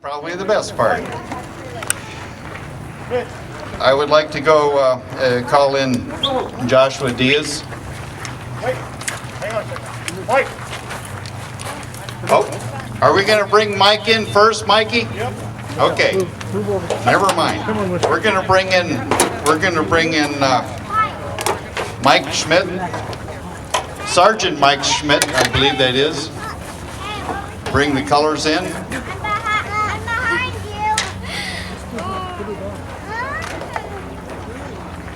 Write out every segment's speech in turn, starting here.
Probably the best part. I would like to go call in Joshua Diaz. Wait, hang on a second. Mike. Oh, are we going to bring Mike in first, Mikey? Yep. Okay. Never mind. We're going to bring in. Mike Schmidt, Sergeant Mike Schmidt, I believe that is. Bring the colors in.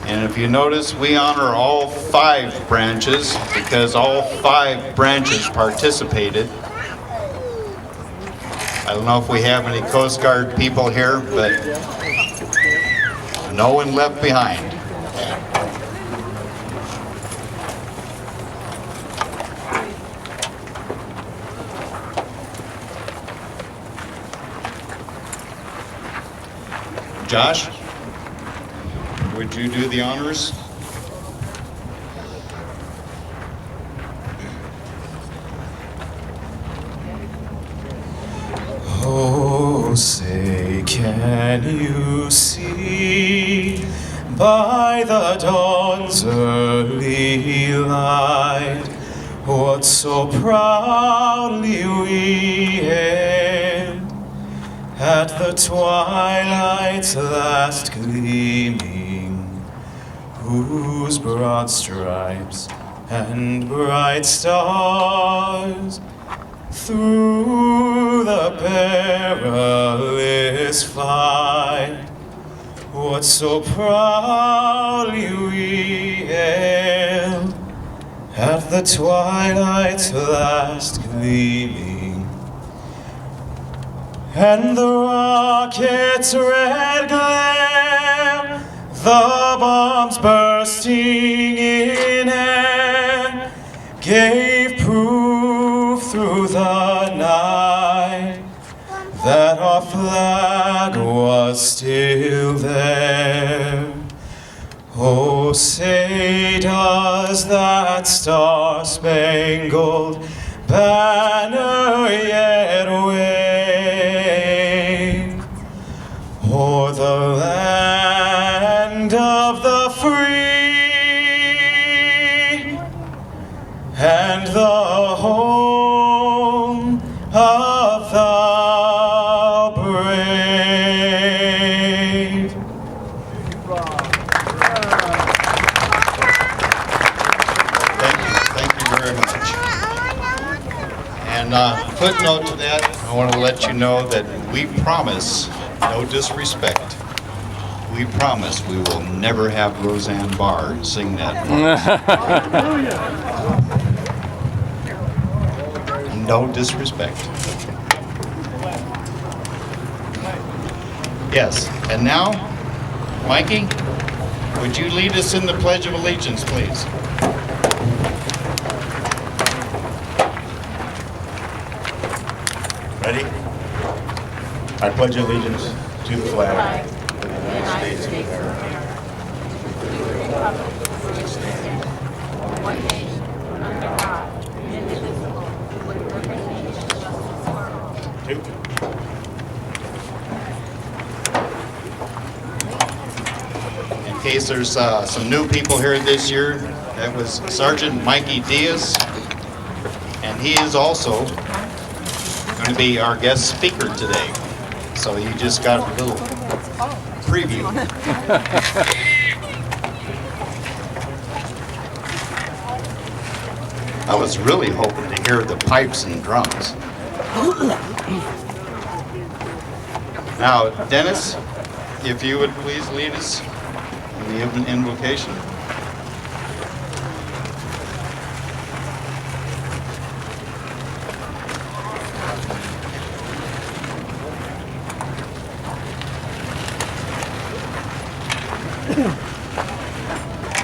And if you notice, we honor all 5 branches because all 5 branches participated. I don't know if we have any Coast Guard people here, but no one left behind. Josh, would you do the honors? Oh, say, can you see by the dawn's early light what so proudly we hailed at the twilight's last gleaming, whose broad stripes and bright stars through the perilous fight, what so proudly we hailed at the twilight's last gleaming, and the rocket's red glare, the bombs bursting in air, gave proof through the night that our flag was still there. Oh, say, does that star-spangled banner yet wave o'er the land of the free and the home of the brave? Thank you very much. And footnote to that, I want to let you know that we promise no disrespect. We promise we will never have Roseanne Barr sing that. No disrespect. Yes, and now, Mikey, would you lead us in the Pledge of Allegiance, please? Ready? I pledge allegiance to the flag of the United States of America. One nation, under God, indivisible, with liberty and justice for all. Two. In case there's some new people here this year, that was Sergeant Mikey Diaz, and he is also going to be our guest speaker today. So you just got a little preview. I was really hoping to hear the pipes and drums. Now, Dennis, if you would please lead us in the invocation.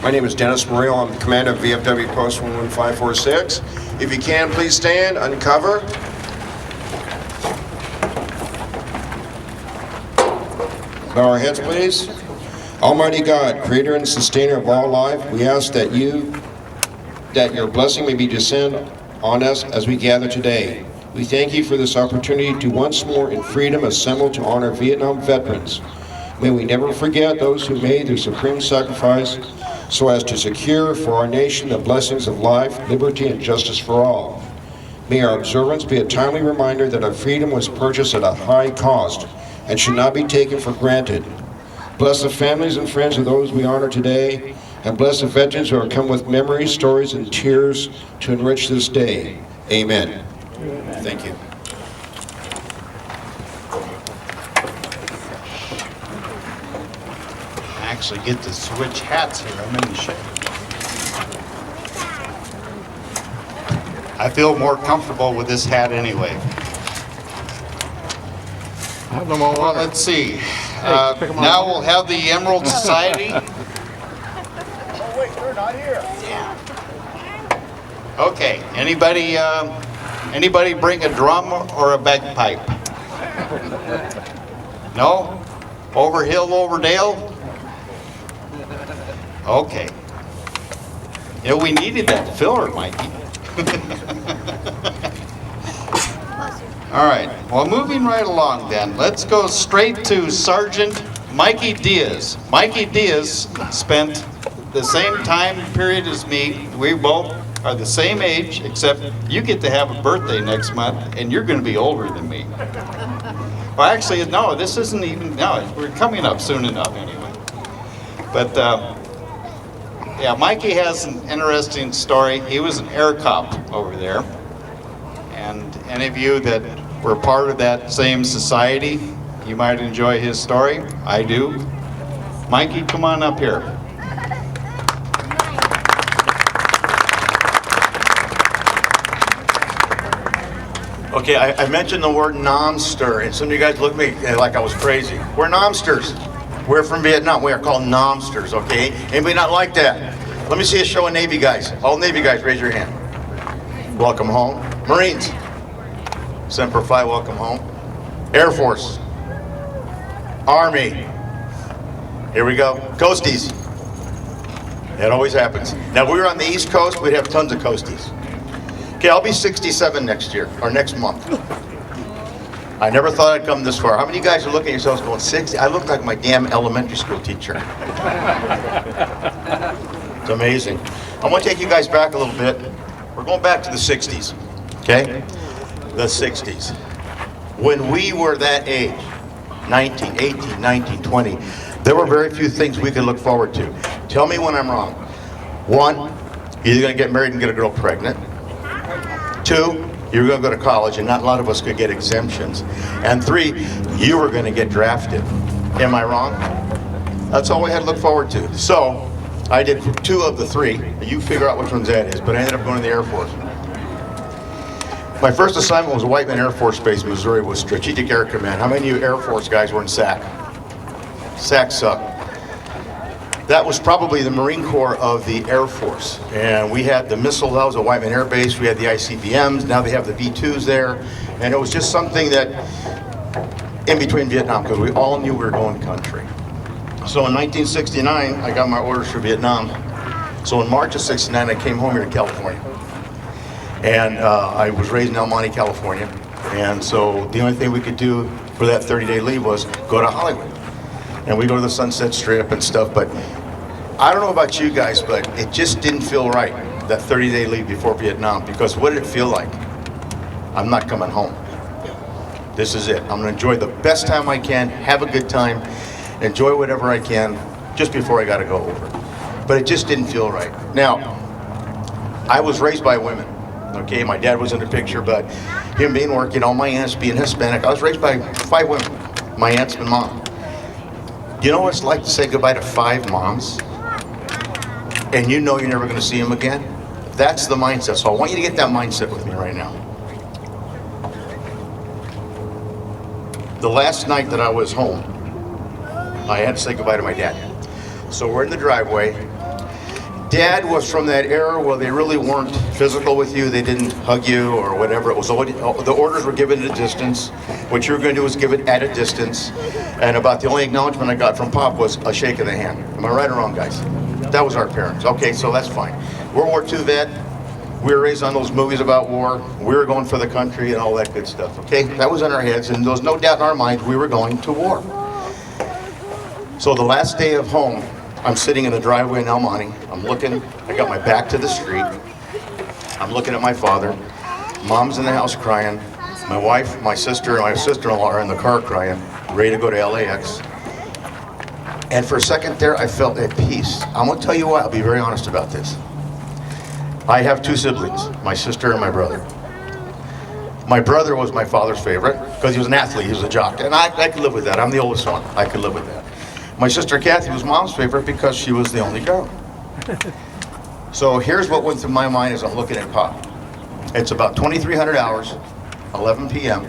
My name is Dennis Murillo. I'm the commander of VFW Post 11546. If you can, please stand, uncover. Bow our heads, please. Almighty God, creator and sustainer of all life, we ask that your blessing may be descend on us as we gather today. We thank you for this opportunity to once more in freedom assemble to honor Vietnam veterans. May we never forget those who made their supreme sacrifice so as to secure for our nation the blessings of life, liberty, and justice for all. May our observance be a timely reminder that our freedom was purchased at a high cost and should not be taken for granted. Bless the families and friends of those we honor today, and bless the veterans who have come with memories, stories, and tears to enrich this day. Amen. Thank you. I actually get to switch hats here. I'm in the shade. I feel more comfortable with this hat anyway. Well, let's see. Now we'll have the Emerald Society. Oh, wait, they're not here. Okay, anybody bring a drum or a bagpipe? No? Over hill, over dale? Okay. Yeah, we needed that filler, Mikey. All right, well, moving right along then, let's go straight to Sergeant Mikey Diaz. Mikey Diaz spent the same time period as me. We both are the same age, except you get to have a birthday next month, and you're going to be older than me. Well, actually, no, this isn't even, no, we're coming up soon enough anyway. But, yeah, Mikey has an interesting story. He was an air cop over there. And any of you that were part of that same society, you might enjoy his story. I do. Mikey, come on up here. Okay, I mentioned the word nomster, and some of you guys look at me like I was crazy. We're nomsters. We're from Vietnam. We are called nomsters, okay? Anybody not like that? Let me see a show of Navy guys. All Navy guys, raise your hand. Welcome home. Marines. Semper Fi, welcome home. Air Force. Army. Here we go. Coasties. It always happens. Now, if we were on the East Coast, we'd have tons of coasties. Okay, I'll be 67 next year, or next month. I never thought I'd come this far. How many of you guys are looking at yourselves going, 60? I look like my damn elementary school teacher. It's amazing. I want to take you guys back a little bit. We're going back to the 60s, okay? The 60s. When we were that age, 19, 18, 19, 20, there were very few things we could look forward to. Tell me when I'm wrong. One, you're either going to get married and get a girl pregnant. Two, you were going to go to college, and not a lot of us could get exemptions. And three, you were going to get drafted. Am I wrong? That's all we had to look forward to. So, I did two of the three. You figure out which ones that is, but I ended up going to the Air Force. My first assignment was Whiteman Air Force Base, Missouri, with Strategic Air Command. How many of you Air Force guys were in SAC? SAC sucked. That was probably the Marine Corps of the Air Force. And we had the missile, that was a Whiteman Air Base. We had the ICBMs, now they have the V2s there. And it was just something that, in between Vietnam, because we all knew we were going country. So in 1969, I got my orders for Vietnam. So in March of 69, I came home here to California. And I was raised in El Monte, California. And so the only thing we could do for that 30-day leave was go to Hollywood. And we go to the Sunset Strip and stuff, but I don't know about you guys, but it just didn't feel right, that 30-day leave before Vietnam, because what did it feel like? I'm not coming home. This is it. I'm gonna enjoy the best time I can, have a good time, enjoy whatever I can, just before I gotta go over. But it just didn't feel right. Now, I was raised by women, okay? My dad was in the picture, but him being working, all my aunts being Hispanic, I was raised by 5 women, my aunts and mom. You know what it's like to say goodbye to 5 moms? And you know you're never going to see them again? That's the mindset. So I want you to get that mindset with me right now. The last night that I was home, I had to say goodbye to my dad. So we're in the driveway. Dad was from that era where they really weren't physical with you. They didn't hug you or whatever. It was the orders were given at a distance. What you were going to do was give it at a distance. And about the only acknowledgement I got from Pop was a shake of the hand. Am I right or wrong, guys? That was our parents. Okay, so that's fine. World War II vet, We were raised on those movies about war. We were going for the country and all that good stuff, okay? That was in our heads, and there was no doubt in our minds we were going to war. So the last day of home, I'm sitting in the driveway in El Monte. I'm looking, I got my back to the street. I'm looking at my father. Mom's in the house crying. My wife, my sister, and my sister-in-law are in the car crying, ready to go to LAX. And for a second there, I felt at peace. I'm gonna tell you why, I'll be very honest about this. I have two siblings, my sister and my brother. My brother was my father's favorite because he was an athlete, he was a jock, and I could live with that. I'm the oldest one, I could live with that. My sister Kathy was mom's favorite because she was the only girl. So here's what went through my mind as I'm looking at Pop. It's about 2,300 hours, 11 p.m.,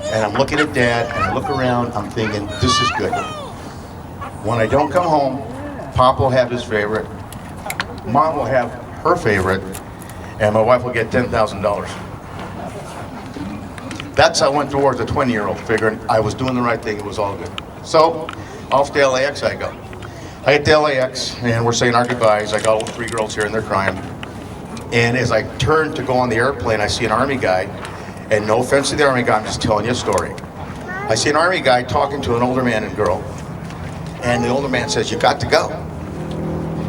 and I'm looking at Dad, and I look around, I'm thinking, this is good. When I don't come home, Pop will have his favorite, Mom will have her favorite, and my wife will get $10,000. That's how I went towards a 20-year-old, figuring I was doing the right thing, it was all good. So, off to LAX I go. I get to LAX, and we're saying our goodbyes. I got all 3 girls here, and they're crying. And as I turn to go on the airplane, I see an Army guy, and no offense to the Army guy, I'm just telling you a story. I see an Army guy talking to an older man and girl, and the older man says, "You got to go."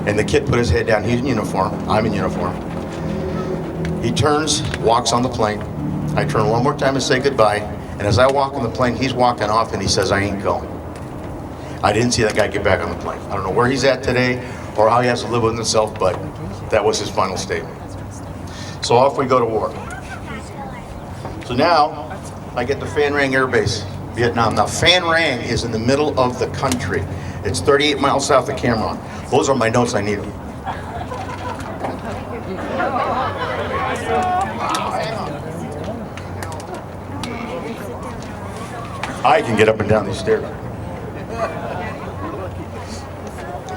And the kid put his head down. He's in uniform. I'm in uniform. He turns, walks on the plane. I turn one more time and say goodbye. And as I walk on the plane, he's walking off and he says, "I ain't going." I didn't see that guy get back on the plane. I don't know where he's at today or how he has to live with himself, but that was his final statement. So off we go to war. So now I get to Phan Rang Air Base, Vietnam. Now Phan Rang is in the middle of the country. It's 38 miles south of Cam Ranh. Those are my notes, I need them. I can get up and down these stairs.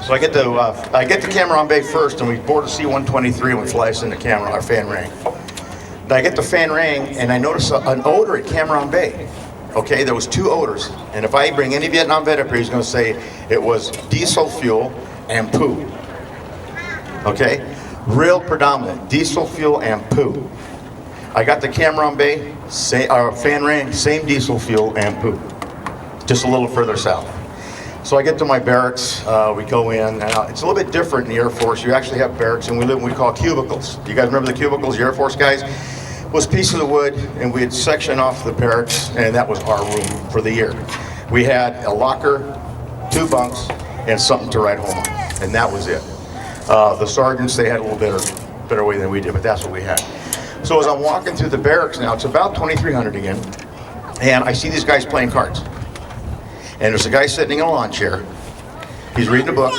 So I get to Cam Ranh Bay first, and we board a C-123 and we fly us into Phan Rang. Then I get to Phan Rang, and I notice an odor at Cam Ranh Bay. Okay, there was 2 odors, and if I bring any Vietnam vet up here, he's going to say it was diesel fuel and poo. Okay, real predominant, diesel fuel and poo. I got to Cam Ranh Bay, Phan Rang, same diesel fuel and poo, just a little further south. So I get to my barracks, we go in. Now, it's a little bit different in the Air Force. You actually have barracks, and we live in what we call cubicles. You guys remember the cubicles, the Air Force guys? It was pieces of wood, and we'd section off the barracks, and that was our room for the year. We had a locker, 2 bunks, and something to ride home on, and that was it. The sergeants, they had a little better way than we did, but that's what we had. So as I'm walking through the barracks now, it's about 2,300 again, and I see these guys playing cards. And there's a guy sitting in a lawn chair. He's reading a book,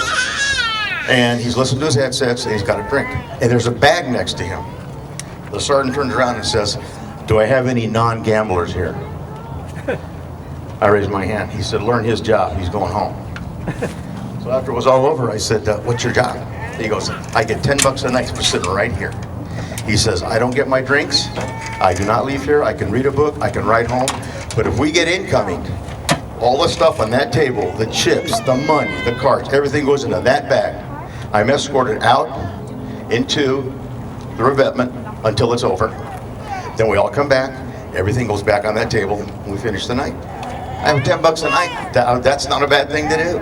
and he's listening to his headsets, and he's got a drink. And there's a bag next to him. The sergeant turns around and says, "Do I have any non-gamblers here?" I raised my hand. He said, "Learn his job. He's going home." So after it was all over, I said, "What's your job?" He goes, "I get $10 a night for sitting right here." He says, "I don't get my drinks. I do not leave here. I can read a book. I can ride home. But if we get incoming, all the stuff on that table, the chips, the money, the cards, everything goes into that bag. I'm escorted out into the revetment until it's over. Then we all come back. Everything goes back on that table, and we finish the night. I have $10 a night. That's not a bad thing to do.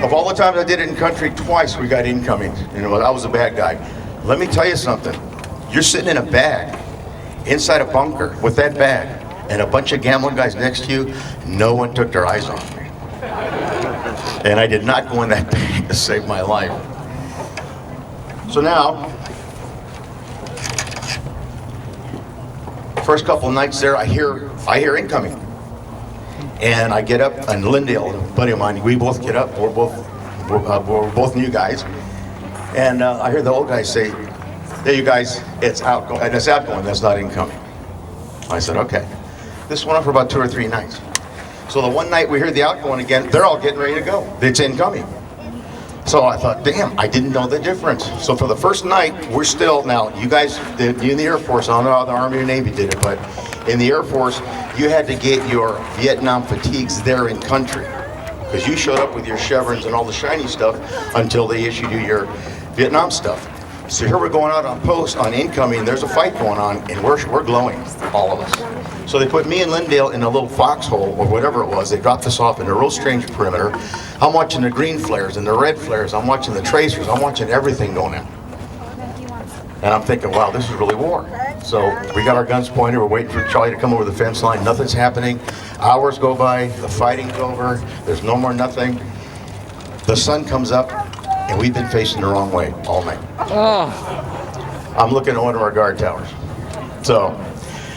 Of all the times I did it in country, twice we got incoming. You know, I was a bad guy. Let me tell you something. You're sitting in a bag, inside a bunker with that bag, and a bunch of gambling guys next to you, no one took their eyes off me. And I did not go in that bag to save my life. So now, first couple nights there, I hear incoming. And I get up, and Lindale, a buddy of mine, we both get up, we're both new guys. And I hear the old guy say, "There you guys, it's outgoing, and it's outgoing, that's not incoming." I said, "Okay." This went on for about 2 or 3 nights. So the one night we hear the outgoing again, they're all getting ready to go. It's incoming. So I thought, damn, I didn't know the difference. So for the first night, we're still, now you guys, you in the Air Force, I don't know how the Army or Navy did it, but in the Air Force, you had to get your Vietnam fatigues there in country. Because you showed up with your chevrons and all the shiny stuff until they issued you your Vietnam stuff. So here we're going out on post on incoming, there's a fight going on, and we're glowing, all of us. So they put me and Lindale in a little foxhole, or whatever it was. They dropped us off in a real strange perimeter. I'm watching the green flares and the red flares. I'm watching the tracers. I'm watching everything going on. And I'm thinking, wow, this is really war. So we got our guns pointed. We're waiting for Charlie to come over the fence line. Nothing's happening. Hours go by. The fighting's over. There's no more nothing. The sun comes up, and we've been facing the wrong way all night. I'm looking at one of our guard towers. So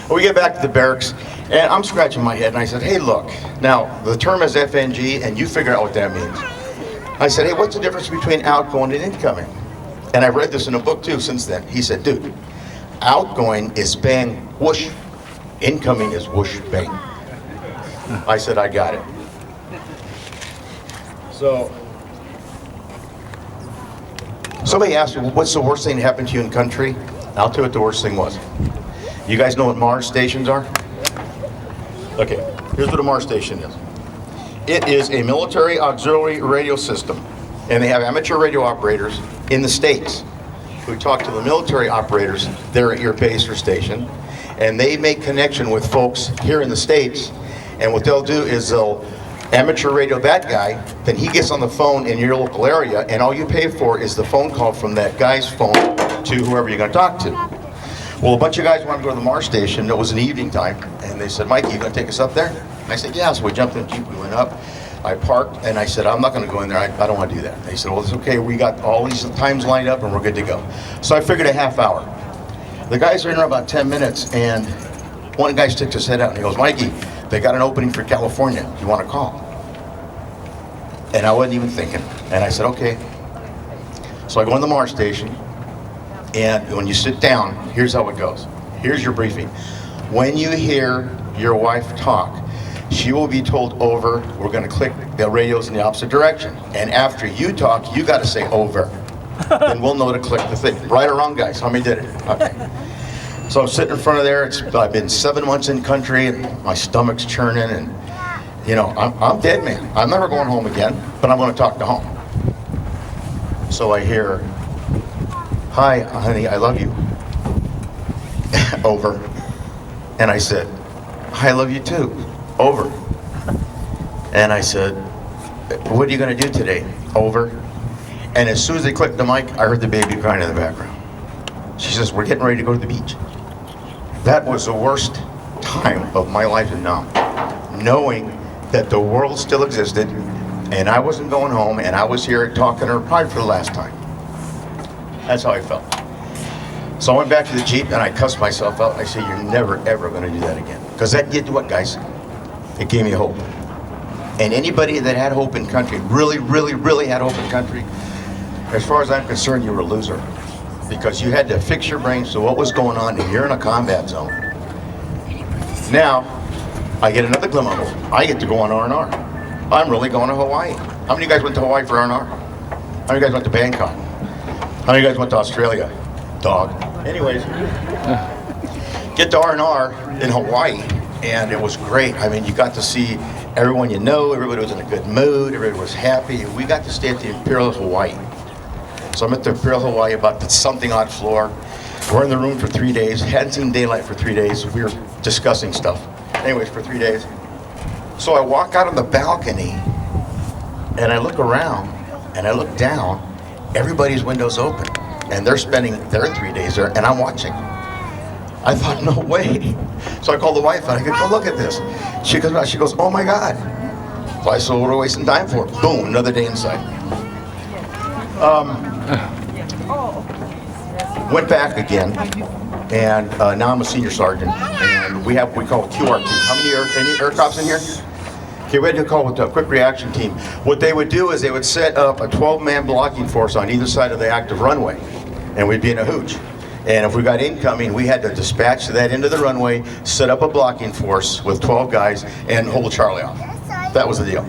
we get back to the barracks, and I'm scratching my head, and I said, hey, look. Now, the term is FNG, and you figure out what that means. I said, hey, what's the difference between outgoing and incoming? And I've read this in a book, too, since then. He said, dude, outgoing is bang, whoosh. Incoming is whoosh, bang. I said, I got it. So, somebody asked me, well, what's the worst thing that happened to you in country? I'll tell you what the worst thing was. You guys know what Mars stations are? Okay, here's what a Mars station is. It is a military auxiliary radio system, and they have amateur radio operators in the States who talk to the military operators there at your base or station, and they make connection with folks here in the States, and what they'll do is they'll amateur radio that guy, then he gets on the phone in your local area, and all you pay for is the phone call from that guy's phone to whoever you're going to talk to. Well, a bunch of guys wanted to go to the Mars station. It was an evening time, and they said, Mikey, you going to take us up there? And I said, yeah. So we jumped in the Jeep, we went up. I parked, and I said, I'm not going to go in there. I don't want to do that. They said, well, it's okay. We got all these times lined up, and we're good to go. So I figured a half hour. The guys are in there about 10 minutes, and one guy sticks his head out, and he goes, Mikey, they got an opening for California. You want to call? And I wasn't even thinking. And I said, okay. So I go in the Mars station, and when you sit down, here's how it goes. Here's your briefing. When you hear your wife talk, she will be told over. We're going to click the radios in the opposite direction. And after you talk, you got to say over. Then we'll know to click the thing. Right or wrong, guys? How many did it? Okay. So I'm sitting in front of there. I've been 7 months in country, and my stomach's churning, and you know, I'm dead, man. I'm never going home again, but I'm going to talk to home. So I hear, hi, honey, I love you. Over. And I said, I love you too. Over. And I said, what are you going to do today? Over. And as soon as they clicked the mic, I heard the baby crying in the background. She says, we're getting ready to go to the beach. That was the worst time of my life in Nam. Knowing that the world still existed, and I wasn't going home, and I was here talking to her probably for the last time. That's how I felt. So I went back to the Jeep, and I cussed myself out. I said, you're never, ever going to do that again. Because that did what, guys? It gave me hope. And anybody that had hope in country, really, really, really had hope in country, as far as I'm concerned, you were a loser. Because you had to fix your brains to what was going on, and you're in a combat zone. Now, I get another glimmer of hope. I get to go on R&R. I'm really going to Hawaii. How many of you guys went to Hawaii for R&R? How many of you guys went to Bangkok? How many of you guys went to Australia? Dog. Anyways, get to R&R in Hawaii, and it was great. I mean, you got to see everyone you know. Everybody was in a good mood. Everybody was happy. We got to stay at the Imperial Hawaii. So I'm at the Imperial Hawaii, about the something odd floor. We're in the room for 3 days. Hadn't seen daylight for 3 days. We were discussing stuff. Anyways, for 3 days. So I walk out on the balcony, and I look around, and I look down. Everybody's window's open, and they're spending their 3 days there, and I'm watching. I thought, no way. So I called the wife, and I go, go look at this. She comes out, she goes, oh my God. So I said, what are we wasting time for? Boom, another day inside. Went back again, and now I'm a senior sergeant, and we call it QRT. How many any air cops in here? Okay, we had to call it a quick reaction team. What they would do is they would set up a 12-man blocking force on either side of the active runway, and we'd be in a hooch. And if we got incoming, we had to dispatch that into the runway, set up a blocking force with 12 guys, and hold Charlie off. That was the deal.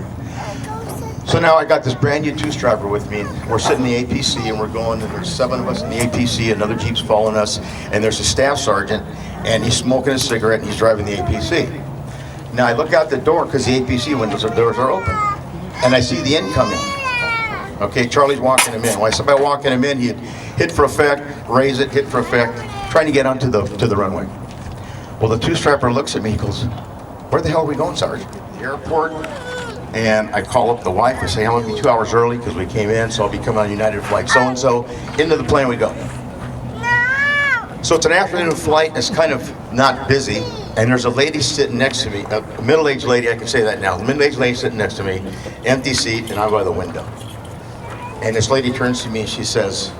So now I got this brand new Deuce driver with me. We're sitting in the APC, and we're going, and there's 7 of us in the APC, another Jeep's following us, and there's a staff sergeant, and he's smoking a cigarette, and he's driving the APC. Now I look out the door, because the APC windows or doors are open, and I see the incoming. Okay, Charlie's walking him in. When I said by walking him in, he'd hit for effect, raise it, hit for effect, trying to get onto the runway. Well, the two-strapper looks at me, he goes, "Where the hell are we going, Sergeant?" The airport. And I call up the wife and say, "I'm gonna be 2 hours early because we came in, so I'll be coming on United flight so-and-so." Into the plane we go. So it's an afternoon flight, and it's kind of not busy, and there's a lady sitting next to me, a middle-aged lady, I can say that now, a middle-aged lady sitting next to me, empty seat, and I'm by the window. And this lady turns to me and she says,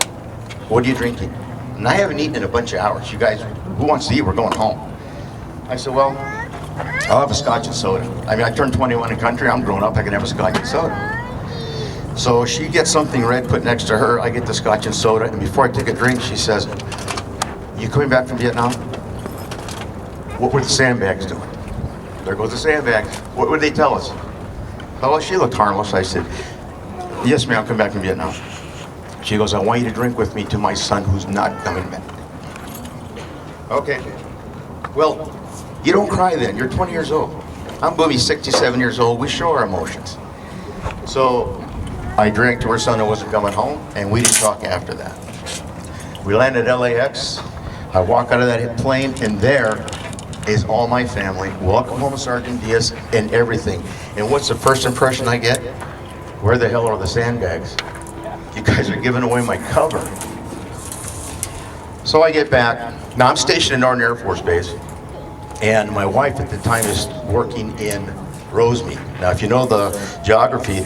"What are you drinking?" And I haven't eaten in a bunch of hours. "You guys, who wants to eat? We're going home." I said, "Well, I'll have a scotch and soda." I mean, I turned 21 in the country, I'm grown up, I can have a scotch and soda. So she gets something red put next to her, I get the scotch and soda, and before I take a drink, she says, "You coming back from Vietnam? What were the sandbags doing?" There goes the sandbags. What would they tell us? Oh, she looked harmless. I said, "Yes, ma'am, I'm coming back from Vietnam." She goes, "I want you to drink with me to my son who's not coming back." Okay. Well, you don't cry then. You're 20 years old. I'm going to be 67 years old. We show our emotions. So I drank to her son who wasn't coming home, and we didn't talk after that. We landed at LAX. I walk out of that plane, and there is all my family. Welcome home, Sergeant Diaz, and everything. And what's the first impression I get? Where the hell are the sandbags? You guys are giving away my cover. So I get back. Now I'm stationed in Norton Air Force Base, and my wife at the time is working in Rosemead. Now, if you know the geography,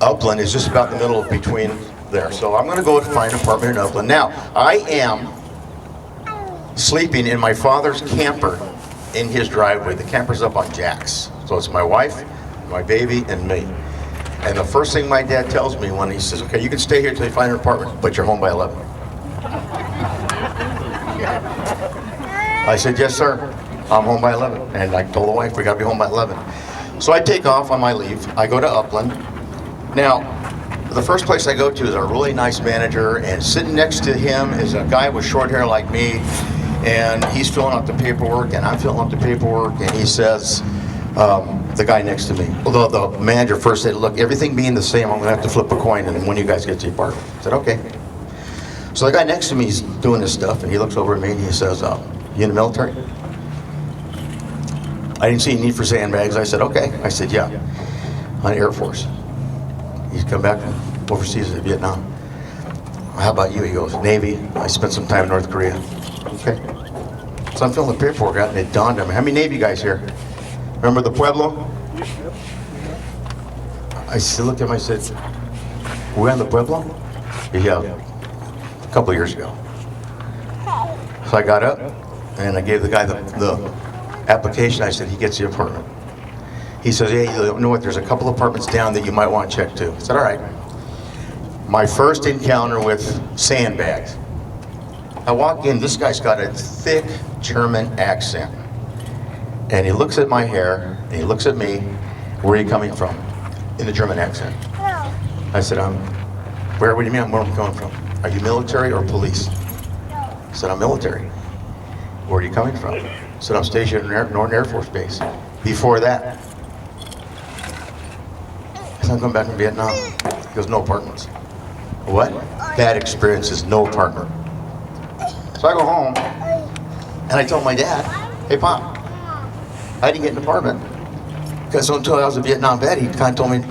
Upland is just about the middle of between there. So I'm going to go find an apartment in Upland. Now, I am sleeping in my father's camper in his driveway. The camper's up on jacks. So it's my wife, my baby, and me. And the first thing my dad tells me when he says, "Okay, you can stay here till you find an apartment, but you're home by 11. I said, "Yes, sir. I'm home by 11. And I told the wife, "We got to be home by 11. So I take off on my leave. I go to Upland. Now, the first place I go to is a really nice manager, and sitting next to him is a guy with short hair like me, and he's filling out the paperwork, and I'm filling out the paperwork, and he says, the guy next to me, although the manager first said, "Look, everything being the same, I'm going to have to flip a coin, and when you guys get to the apartment." I said, "Okay." So the guy next to me is doing this stuff, and he looks over at me, and he says, "You in the military?" I didn't see any need for sandbags. I said, "Okay." I said, "Yeah, on Air Force." He's come back from overseas to Vietnam. "How about you?" He goes, "Navy. I spent some time in North Korea." Okay. So I'm filling the paperwork out, and it dawned on me. How many Navy guys here? Remember the Pueblo? I looked at him, I said, "We're on the Pueblo?" "Yeah, a couple of years ago." So I got up, and I gave the guy the application. I said, "He gets the apartment." He says, "Hey, you know what, there's a couple apartments down that you might want to check too." I said, "All right." My first encounter with sandbags. I walk in, this guy's got a thick German accent. And he looks at my hair, and he looks at me. "Where are you coming from?" In the German accent. I said, Where do you mean where I'm coming from? "Are you military or police?" I said, "I'm military." "Where are you coming from?" I said, "I'm stationed in Norton Air Force Base." "Before that?" I said, "I'm coming back from Vietnam." He goes, "No apartments." "What?" "Bad experiences, no apartment." So I go home, and I told my dad, "Hey, Pop, I didn't get an apartment. Because until I was a Vietnam vet, he kind of told me,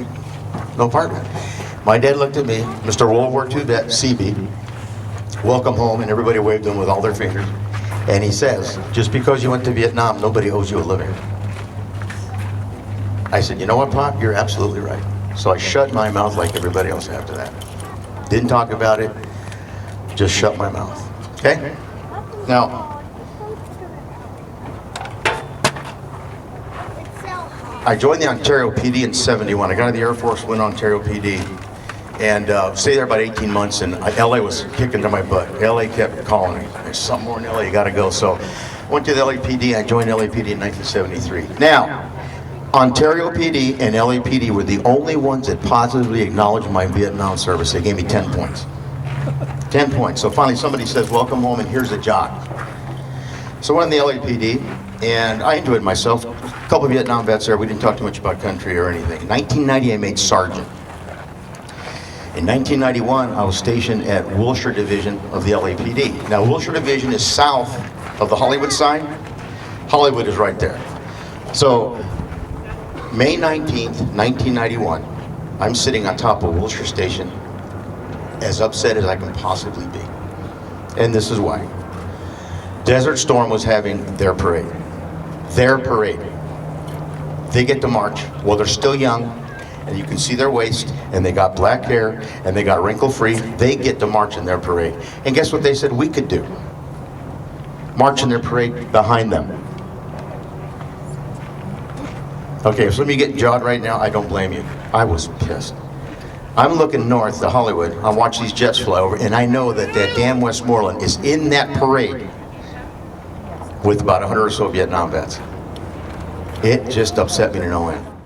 no apartment." My dad looked at me, Mr. World War II vet, CB, welcome home, and everybody waved him with all their fingers. And he says, "Just because you went to Vietnam, nobody owes you a living." I said, "You know what, Pop? You're absolutely right." So I shut my mouth like everybody else after that. Didn't talk about it, just shut my mouth. Okay? Now, I joined the Ontario PD in '71. I got out of the Air Force, went on Ontario PD, and stayed there about 18 months, and LA was kicking to my butt. LA kept calling me. "There's something more in LA, you gotta go." So went to the LAPD, I joined LAPD in 1973. Now, Ontario PD and LAPD were the only ones that positively acknowledged my Vietnam service. They gave me 10 points. 10 points. So finally somebody says, "Welcome home, and here's a job." So I went in the LAPD, and I enjoyed myself. A couple of Vietnam vets there. We didn't talk too much about country or anything. In 1990, I made sergeant. In 1991, I was stationed at Wilshire Division of the LAPD. Now, Wilshire Division is south of the Hollywood sign. Hollywood is right there. So, May 19th, 1991, I'm sitting on top of Wilshire Station, as upset as I can possibly be. And this is why. Desert Storm was having their parade. Their parade. They get to march. Well, they're still young, and you can see their waist, and they got black hair, and they got wrinkle-free. They get to march in their parade. And guess what they said we could do? March in their parade behind them. Okay, if some of you getting jawed right now, I don't blame you. I was pissed. I'm looking north to Hollywood. I watch these jets fly over, and I know that that damn Westmoreland is in that parade with about 100 or so Vietnam vets. It just upset me to no end.